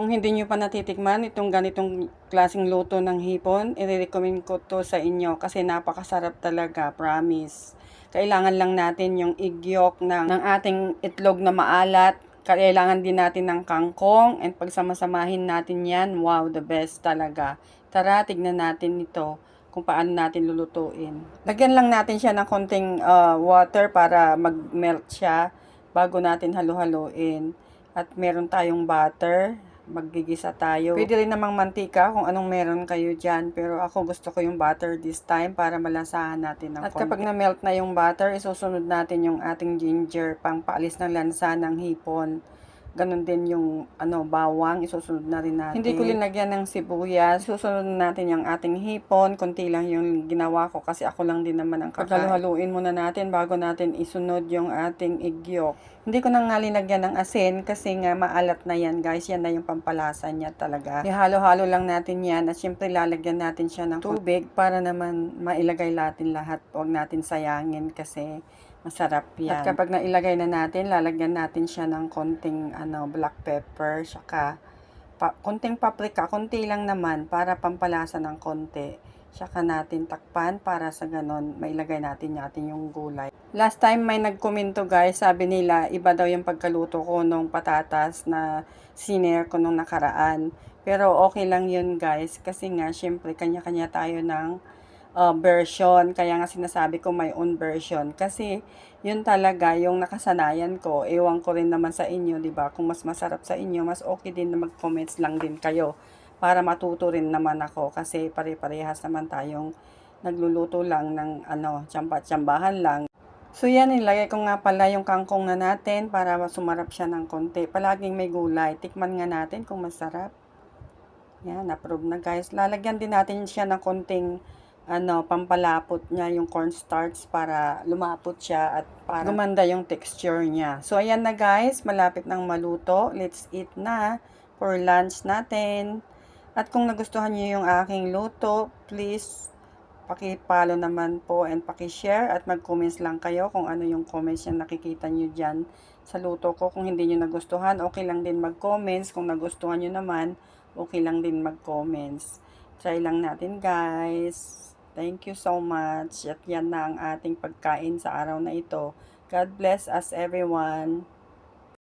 Kung hindi nyo pa natitikman itong ganitong klaseng luto ng hipon, i-recommend ko to sa inyo kasi napakasarap talaga, promise. Kailangan lang natin yung egg yolk ng ating itlog na maalat. Kailangan din natin ng kangkong and pagsamasamahin natin yan, wow, the best talaga. Tara, tignan natin ito kung paano natin lulutuin. Lagyan lang natin siya ng konting water para mag-melt siya bago natin halu-haluin. At meron tayong butter, maggigisa tayo. Pwede rin namang mantika kung anong meron kayo dyan. Pero ako gusto ko yung butter this time para malasahan natin ng konti. At kapag na-melt na yung butter, isusunod natin yung ating ginger pang paalis ng lansa ng hipon. Ganon din yung bawang, isusunod na rin natin. Hindi ko linagyan ng sibuyas. Susunod natin yung ating hipon. Konti lang yung ginawa ko kasi ako lang din naman ang kakain. Paghaluhaluin muna natin bago natin isunod yung ating egg yolk. Hindi ko na nga linagyan ng asin kasi nga maalat na yan guys. Yan na yung pampalasa niya talaga. Ihalo-halo lang natin yan at syempre lalagyan natin siya ng tubig para naman mailagay natin lahat. Huwag natin sayangin kasi masarap yan. At kapag nailagay na natin, lalagyan natin siya ng konting black pepper, saka konting paprika, konti lang naman para pampalasa ng konti. Saka natin takpan para sa ganon mailagay natin yung gulay. Last time may nagkomento guys, sabi nila iba daw yung pagkaluto ko nung patatas na sinare ko nung nakaraan. Pero okay lang yun guys kasi nga syempre kanya-kanya tayo ng version, kaya nga sinasabi ko my own version kasi yun talaga yung nakasanayan ko. Ewan ko rin naman sa inyo, 'di ba? Kung mas masarap sa inyo, mas okay din na mag-comments lang din kayo para matuto rin naman ako kasi pare-parehas naman tayong nagluluto lang ng tsambahan lang. So yan, nilagay ko nga pala yung kangkong na natin para sumarap siya ng konti. Palaging may gulay. Tikman nga natin kung masarap. Yan, approve na guys. Lalagyan din natin siya ng konting pampalapot niya yung cornstarch para lumapot siya at para gumanda yung texture niya. So, ayan na guys, malapit nang maluto. Let's eat na for lunch natin. At kung nagustuhan niyo yung aking luto, please paki-follow naman po and paki-share at mag-comments lang kayo kung ano yung comments yung nakikita niyo dyan sa luto ko. Kung hindi niyo nagustuhan, okay lang din mag-comments. Kung nagustuhan niyo naman, okay lang din mag-comments. Try lang natin guys. Thank you so much. At yan na ang ating pagkain sa araw na ito. God bless us everyone.